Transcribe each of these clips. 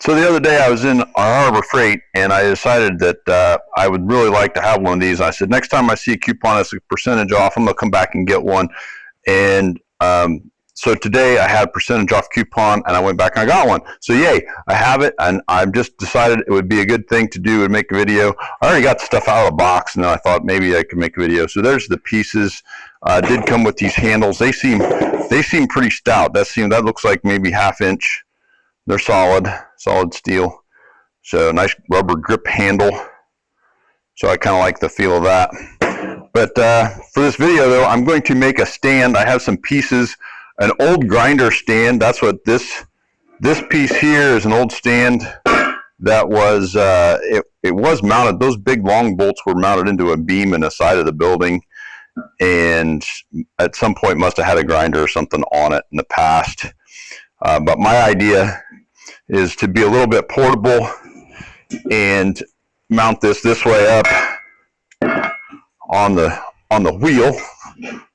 So the other day I was in Harbor Freight and I decided that I would really like to have one of these. I said, next time I see a coupon that's a percentage off, I'm going to come back and get one. And so today I had a percentage off coupon and I went back and I got one. So yay, I have it, and I've just decided it would be a good thing to do and make a video. I already got the stuff out of the box and I thought maybe I could make a video. So there's the pieces. Did come with these handles. They seem pretty stout. That looks like maybe 1/2 inch. They're solid steel. So nice rubber grip handle. So I kind of like the feel of that. But for this video though, I'm going to make a stand. I have some pieces, an old grinder stand. That's what this piece here is, an old stand that was, it was mounted. Those big long bolts were mounted into a beam in the side of the building. And at some point must have had a grinder or something on it in the past. But my idea is to be a little bit portable and mount this way up on the wheel.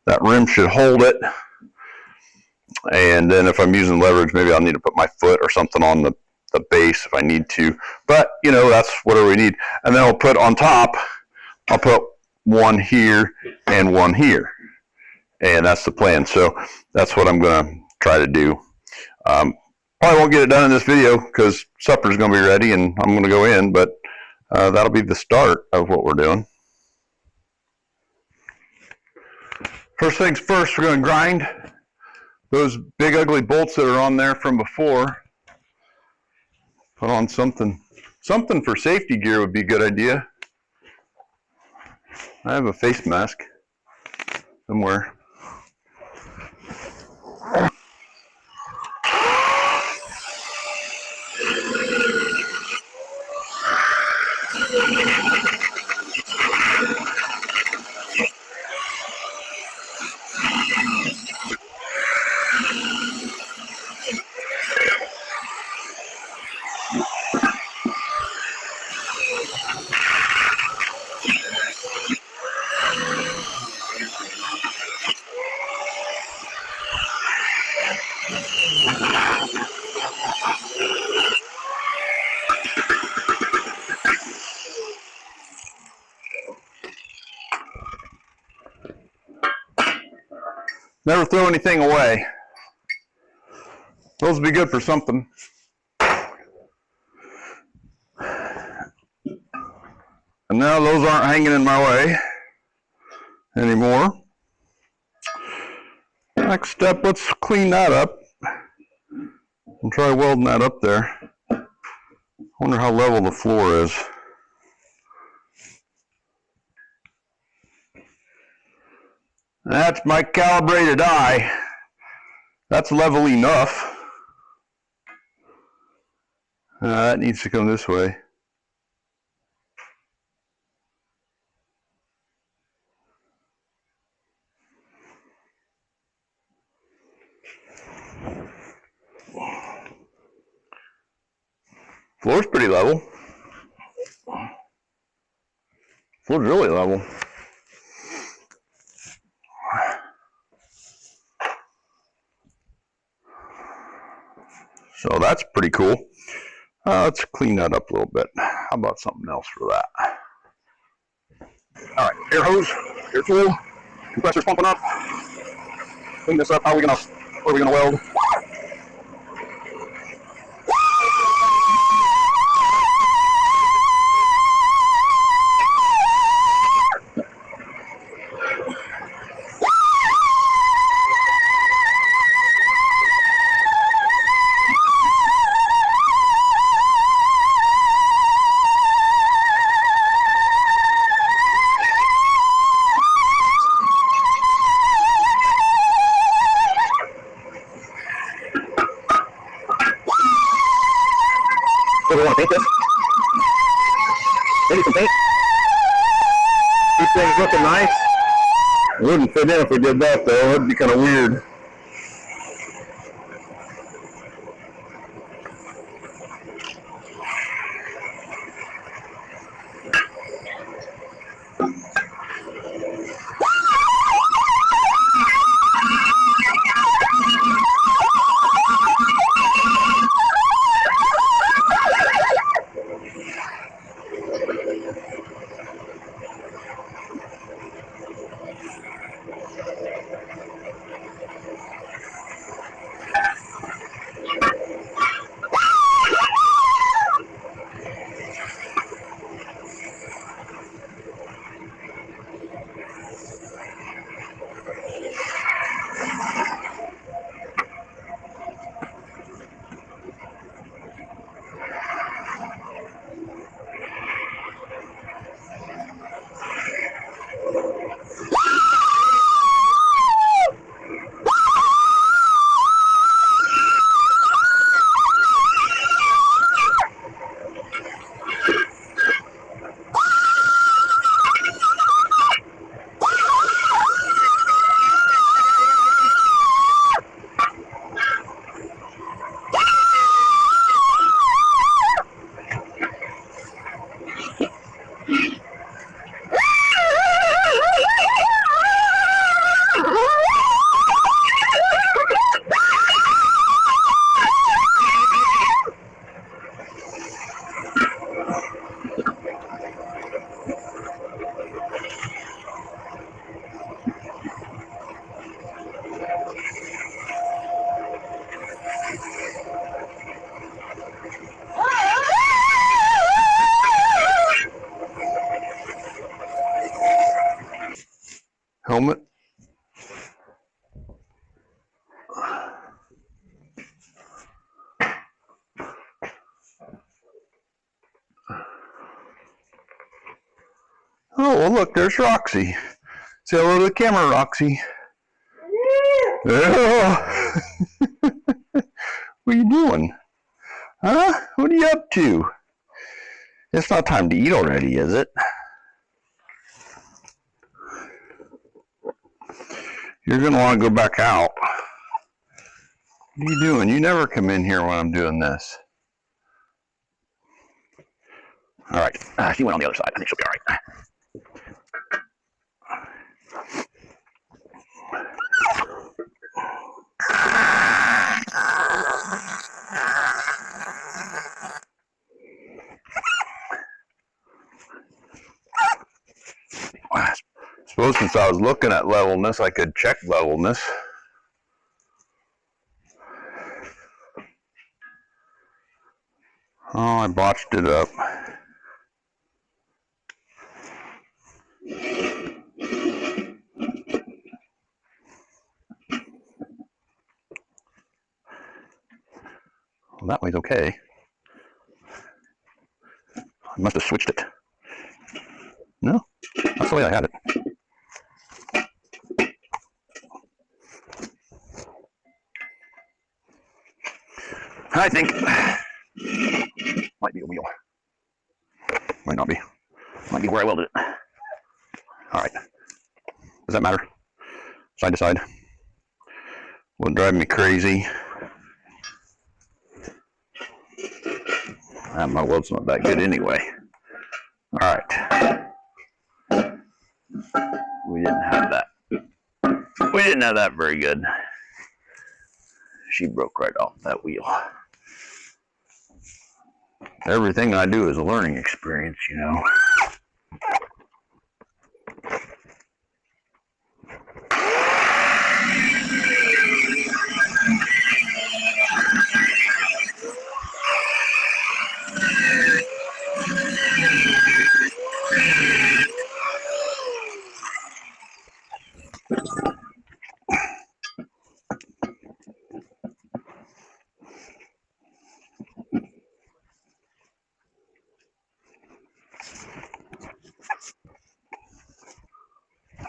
That rim should hold it. And then if I'm using leverage, maybe I'll need to put my foot or something on the base if I need to. But, you know, that's whatever we need. And then I'll put on top, I'll put one here and one here. And that's the plan. So that's what I'm going to try to do. Probably won't get it done in this video because supper's going to be ready and I'm going to go in, but that'll be the start of what we're doing. First things first, we're going to grind those big ugly bolts that are on there from before. Put on something for safety gear would be a good idea. I have a face mask somewhere. Never throw anything away. Those would be good for something. And now those aren't hanging in my way anymore. Next step, let's clean that up and try welding that up there. I wonder how level the floor is. That's my calibrated eye. That's level enough. That needs to come this way. Floor's pretty level. Floor's really level. So that's pretty cool. Let's clean that up a little bit. How about something else for that? All right, air hose, air tool, compressor's pumping up. Clean this up. Where are we gonna weld? Do we want to paint this? Maybe some paint? These things looking nice. It wouldn't fit in if we did that though. It'd be kind of weird. Oh, well, look, there's Roxy. Say hello to the camera, Roxy. Oh. What are you doing? Huh? What are you up to? It's not time to eat already, is it? You're going to want to go back out. What are you doing? You never come in here when I'm doing this. All right. She went on the other side. I think she'll be all right. I suppose since I was looking at levelness, I could check levelness. Oh, I botched it up. Well, that way's okay. I must have switched it. No, that's the way I had it. I think might be a wheel. Might not be. Might be where I welded it. All right. Does that matter? Side to side. Wouldn't drive me crazy. My weld's not that good anyway. All right. We didn't have that. We didn't have that very good. She broke right off that wheel. Everything I do is a learning experience, you know.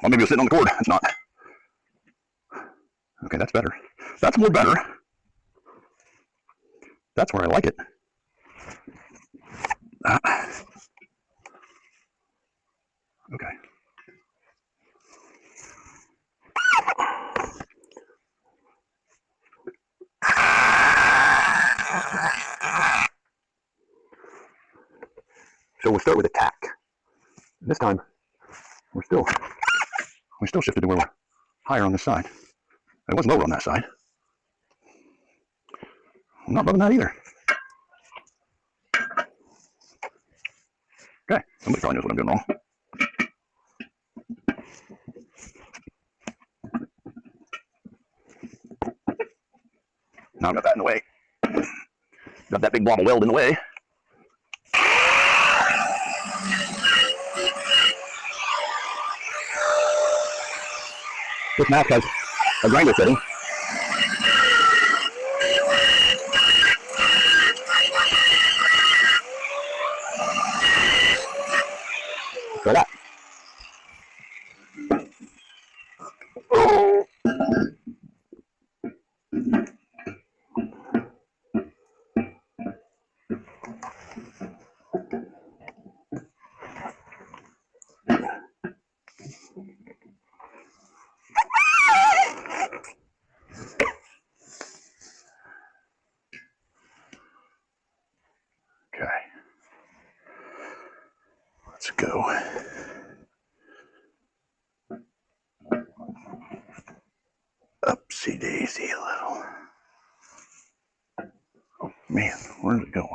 Well, maybe it was sitting on the cord. It's not. Okay, that's better. That's more better. That's where I like it. Okay. So we'll start with a tack. This time, we still shifted to where we're higher on this side. It was lower on that side. I'm not loving that either. Okay, somebody probably knows what I'm doing wrong. Now I've got that in the way. Got that big blob of weld in the way. This mask has a grinder fitting. So that. Okay. Let's go. Upsy daisy a little. Oh man, where's it going?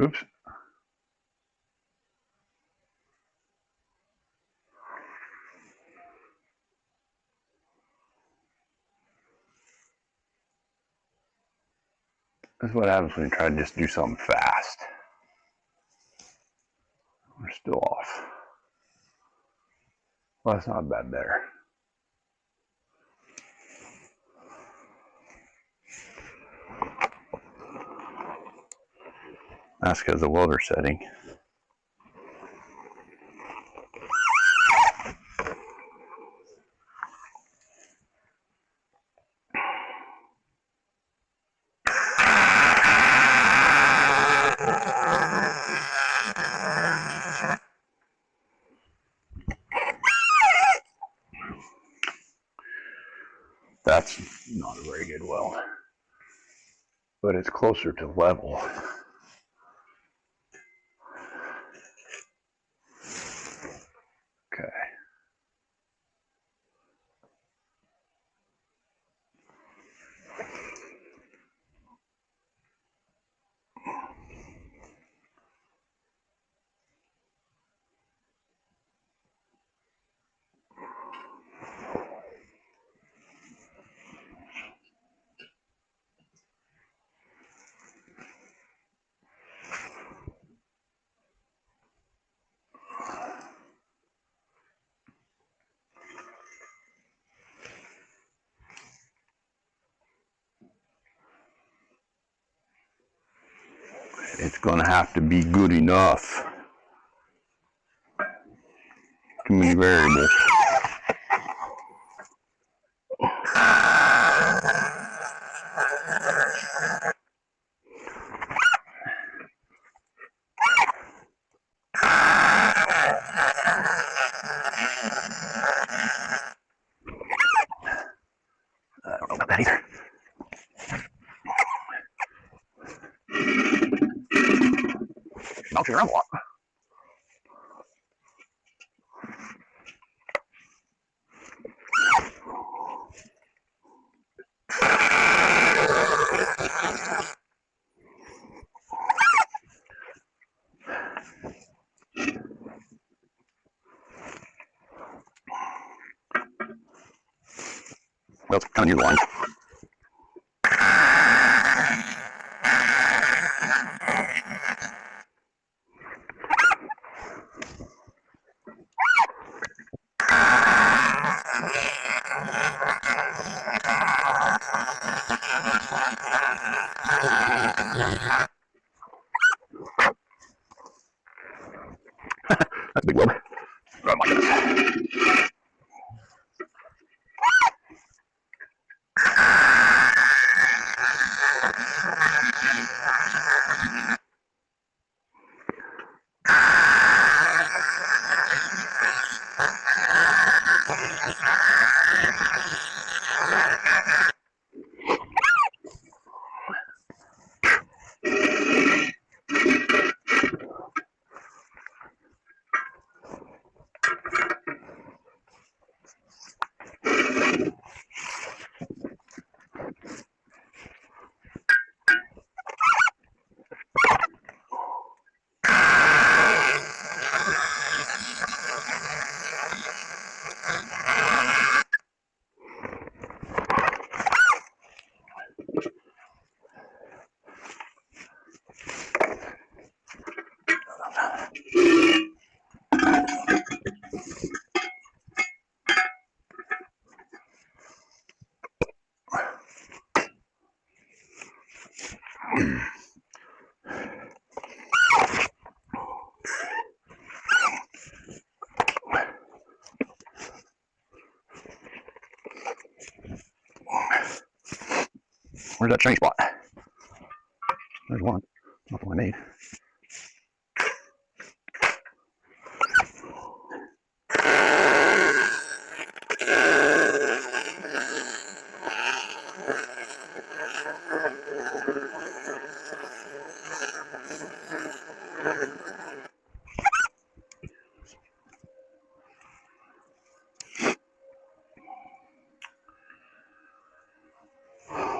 Oops. That's what happens when you try to just do something fast. We're still off. Well, that's not bad there. That's because the welder setting. That's not a very good weld, but it's closer to level. Okay. It's going to have to be good enough. Too many variables. I don't know about that either. Bouncing around a lot. Well, it's kind of near the line. That's a big weld. Oh my goodness. Where's that training spot? There's one. Not the one I need.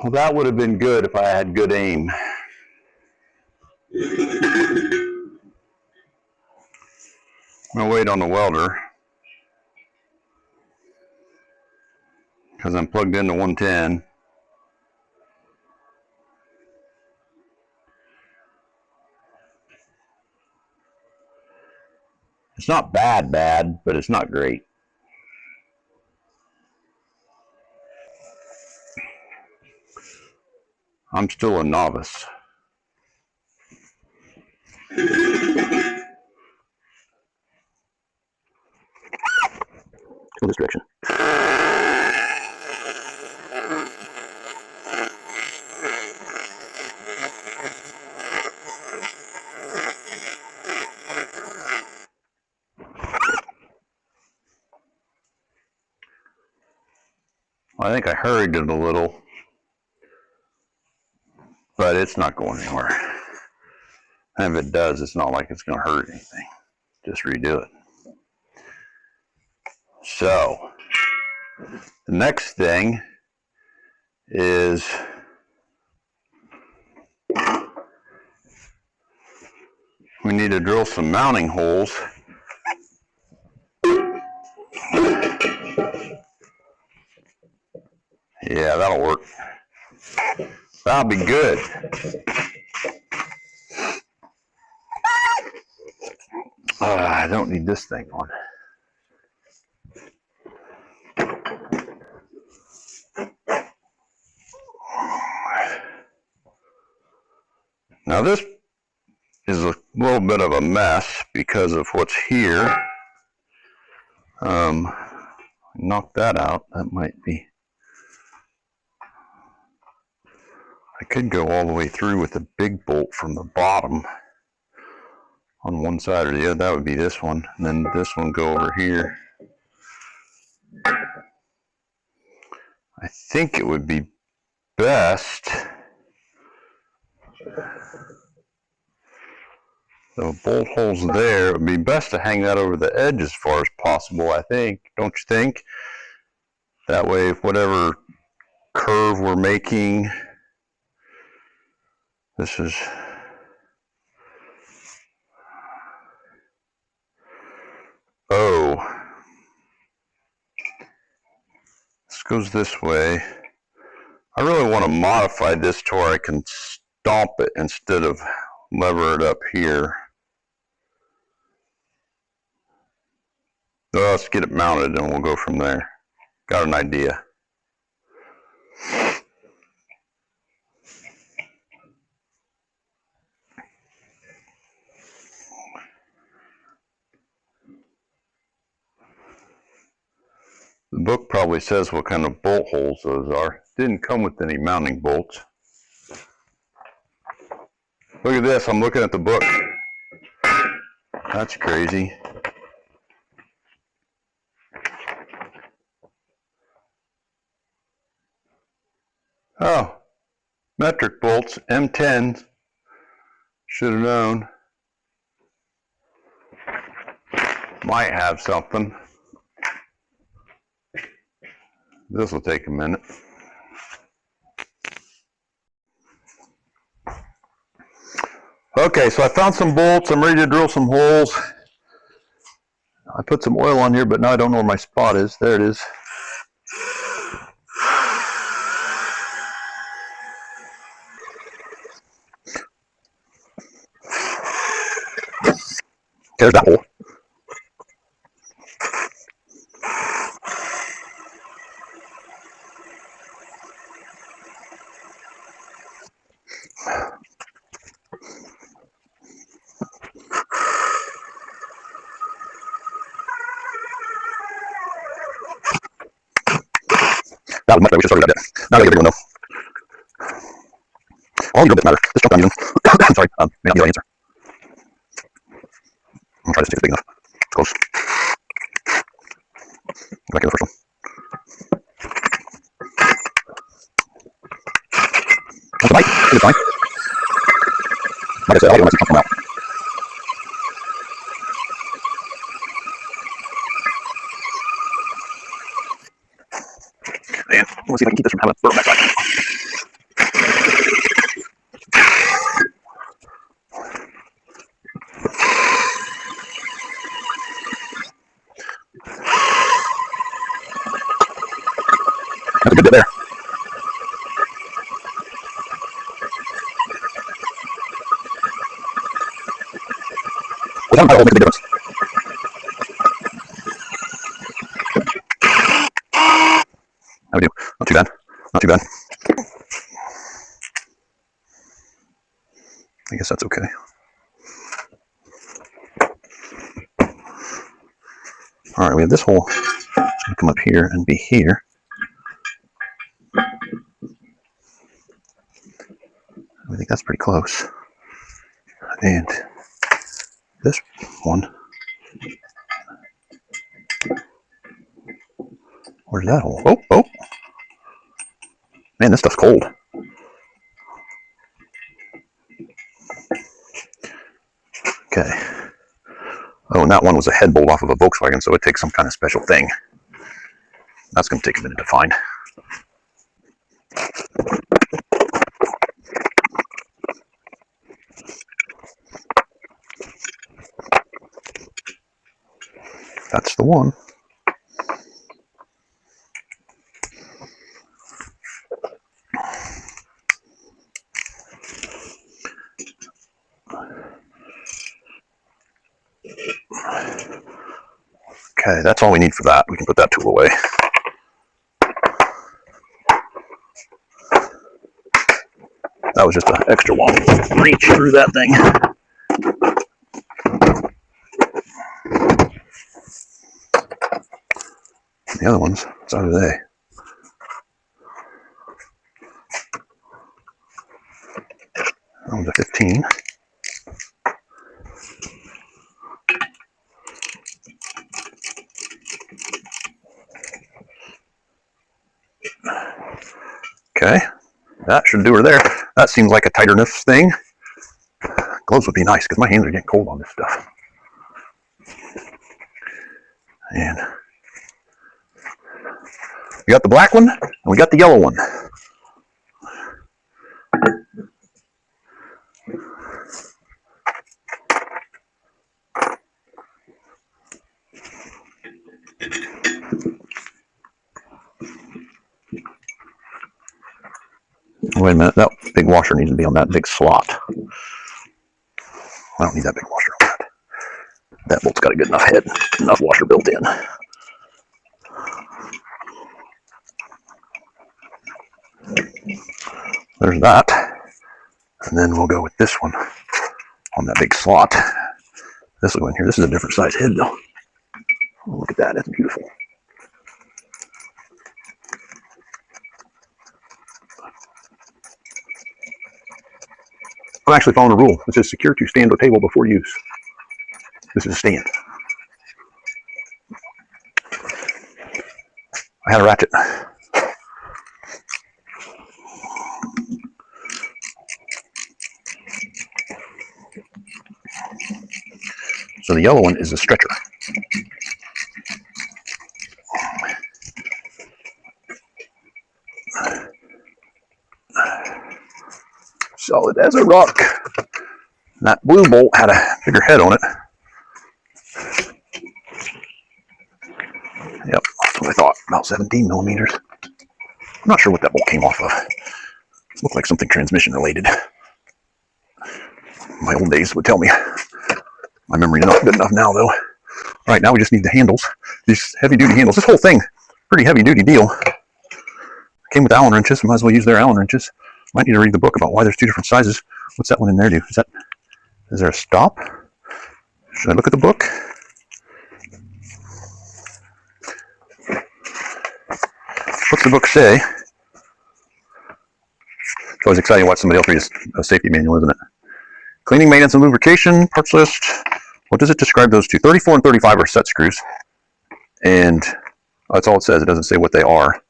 Well, that would have been good if I had good aim. I'm going to wait on the welder because I'm plugged into 110. It's not bad, but it's not great. I'm still a novice. Go this direction. I think I hurried it a little, but it's not going anywhere. And if it does, it's not like it's going to hurt anything. Just redo it. So, the next thing is we need to drill some mounting holes. Yeah, that'll work. That'll be good. I don't need this thing on. Now this is a little bit of a mess because of what's here. Knock that out. That might be. I could go all the way through with a big bolt from the bottom on one side or the other. That would be this one. And then this one go over here. I think it would be best. The bolt holes there, it would be best to hang that over the edge as far as possible, I think. Don't you think? That way, if whatever curve we're making, this is this goes this way. I really want to modify this to where I can stomp it instead of lever it up here. So let's get it mounted and we'll go from there. Got an idea. The book probably says what kind of bolt holes those are. Didn't come with any mounting bolts. Look at this, I'm looking at the book. That's crazy. Oh, metric bolts, M10s. Should have known. Might have something. This will take a minute. Okay, so I found some bolts. I'm ready to drill some holes. I put some oil on here, but now I don't know where my spot is. There it is. There's that hole. That was much better. We should start with that. Now I gotta get a bigger one though. All the bits matter. Let's jump down even. I'm sorry. May not be the right answer. I'll try this to see if it's big enough. It's close. Go back to the first one. That's a bite. It's fine. Like I said, I'll get one that's come out. Man, let's see if I can keep this from having a burn backside. a good bit there. Well, that will make a big difference. How we do? Not too bad. Not too bad. I guess that's okay. All right, we have this hole. It's going to come up here and be here. I think that's pretty close. And this one. Where's that hole? Oh, oh. Man, this stuff's cold. Okay. Oh, and that one was a head bolt off of a Volkswagen, so it takes some kind of special thing. That's going to take a minute to find. That's the one. Okay, that's all we need for that. We can put that tool away. That was just an extra long reach through that thing. The other ones, so are they? That one's a 15. Okay, that should do her there. That seems like a tighterness thing. Gloves would be nice because my hands are getting cold on this stuff. And we got the black one and we got the yellow one. Wait a minute, that big washer needs to be on that big slot. I don't need that big washer on that. That bolt's got a good enough head, enough washer built in. There's that. And then we'll go with this one on that big slot. This will go in here. This is a different size head though. Oh, look at that, that's beautiful. I'm actually following a rule. It says secure to stand or table before use. This is a stand. I had a ratchet. So the yellow one is a stretcher. Solid as a rock. And that blue bolt had a bigger head on it. Yep, that's what I thought. About 17 millimeters. I'm not sure what that bolt came off of. It looked like something transmission related. My old days would tell me. My memory is not good enough now though. All right, now we just need the handles. These heavy duty handles. This whole thing, pretty heavy duty deal. Came with Allen wrenches. Might as well use their Allen wrenches. Might need to read the book about why there's two different sizes. What's that one in there do? Is there a stop? Should I look at the book? What's the book say? It's always exciting to watch somebody else read a safety manual, isn't it? Cleaning, maintenance, and lubrication, parts list. What does it describe those two? 34 and 35 are set screws. And that's all it says. It doesn't say what they are.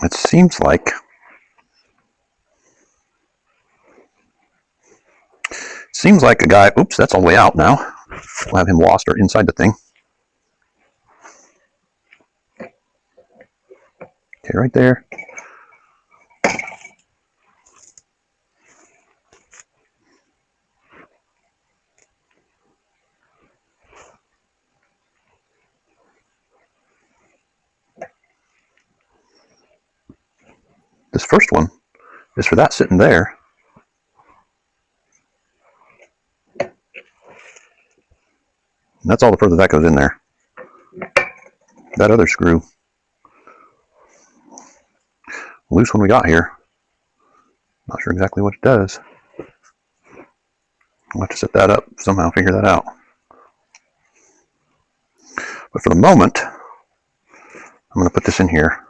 It seems like a guy, oops, that's all the way out now. We'll have him lost or inside the thing. Okay, right there. This first one is for that sitting there. And that's all the further that goes in there. That other screw, loose one we got here. Not sure exactly what it does. I'll have to set that up, somehow figure that out. But for the moment, I'm going to put this in here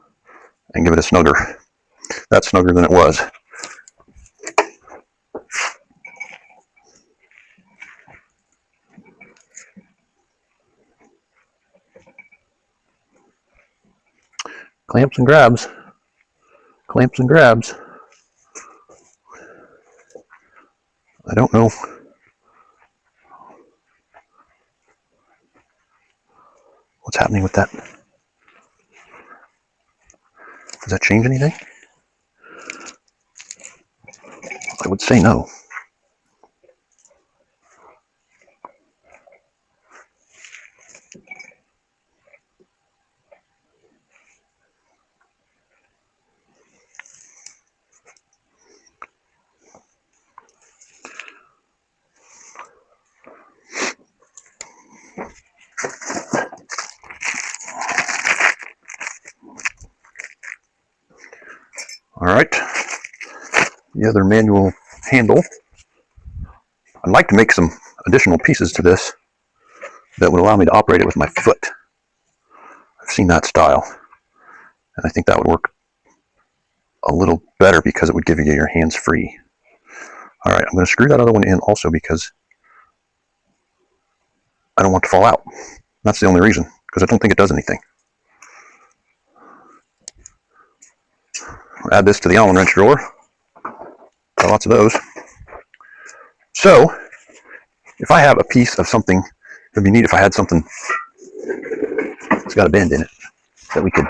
and give it a snugger. That's snugger than it was. Clamps and grabs. Clamps and grabs. I don't know what's happening with that. Does that change anything? I would say no. All right, the other manual handle. I'd like to make some additional pieces to this that would allow me to operate it with my foot. I've seen that style, and I think that would work a little better because it would give you your hands free. All right, I'm going to screw that other one in also because I don't want it to fall out. That's the only reason, because I don't think it does anything. I'll add this to the Allen wrench drawer. Got lots of those. So, if I have a piece of something, it would be neat if I had something that's got a bend in it that we could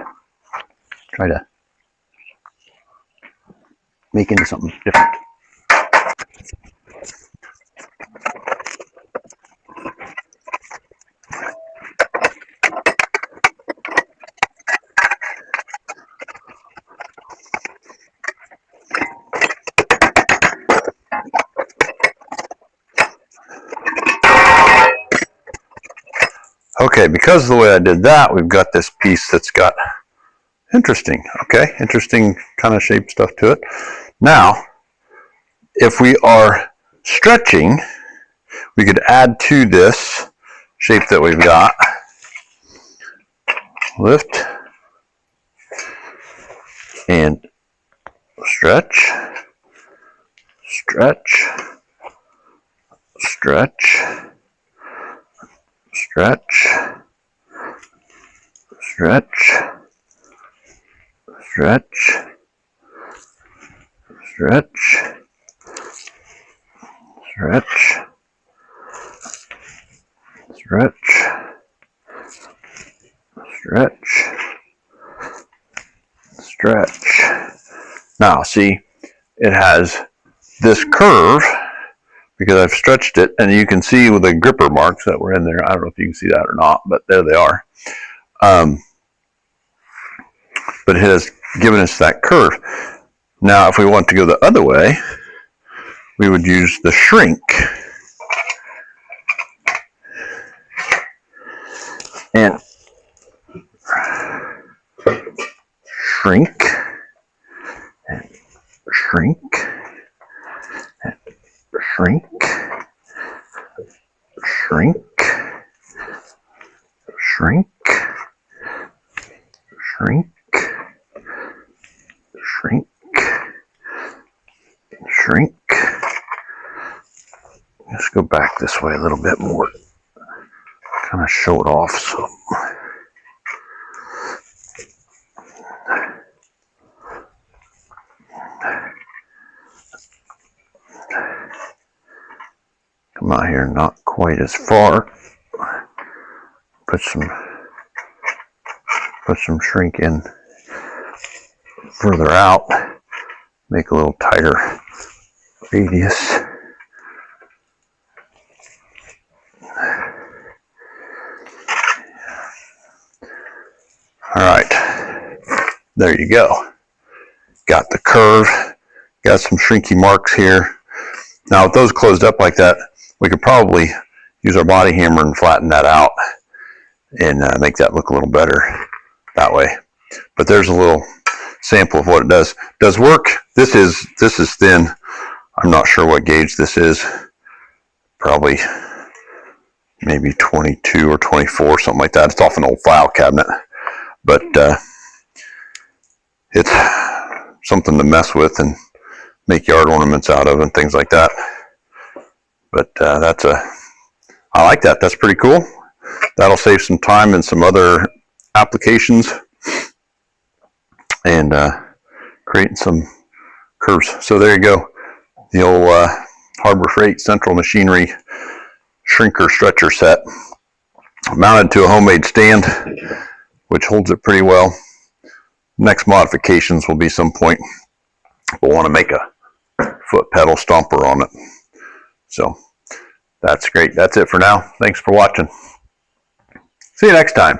try to make into something different. Okay, because of the way I did that, we've got this piece that's got interesting kind of shape stuff to it. Now, if we are stretching, we could add to this shape that we've got. Lift and stretch, stretch, stretch, stretch, stretch, stretch, stretch, stretch, stretch, stretch, stretch. Now see, it has this curve because I've stretched it, and you can see with the gripper marks that were in there. I don't know if you can see that or not, but there they are. But it has given us that curve. Now, if we want to go the other way, we would use the shrink. And shrink, and shrink, and shrink, shrink, shrink, shrink, shrink, shrink. Let's go back this way a little bit more. Kind of show it off. So. Come out here, not quite as far. Put some shrink in further out, make a little tighter radius. All right, there you go. Got the curve, got some shrinky marks here. Now with those closed up like that, we could probably use our body hammer and flatten that out and make that look a little better that way. But there's a little sample of what it does. Does work. This is thin. I'm not sure what gauge this is. Probably maybe 22 or 24, something like that. It's off an old file cabinet, but it's something to mess with and make yard ornaments out of and things like that. But I like that. That's pretty cool. That'll save some time in some other applications and creating some curves. So there you go. The old Harbor Freight Central Machinery shrinker stretcher set, mounted to a homemade stand, which holds it pretty well. Next modifications will be some point we'll want to make a foot pedal stomper on it. So that's great. That's it for now. Thanks for watching. See you next time.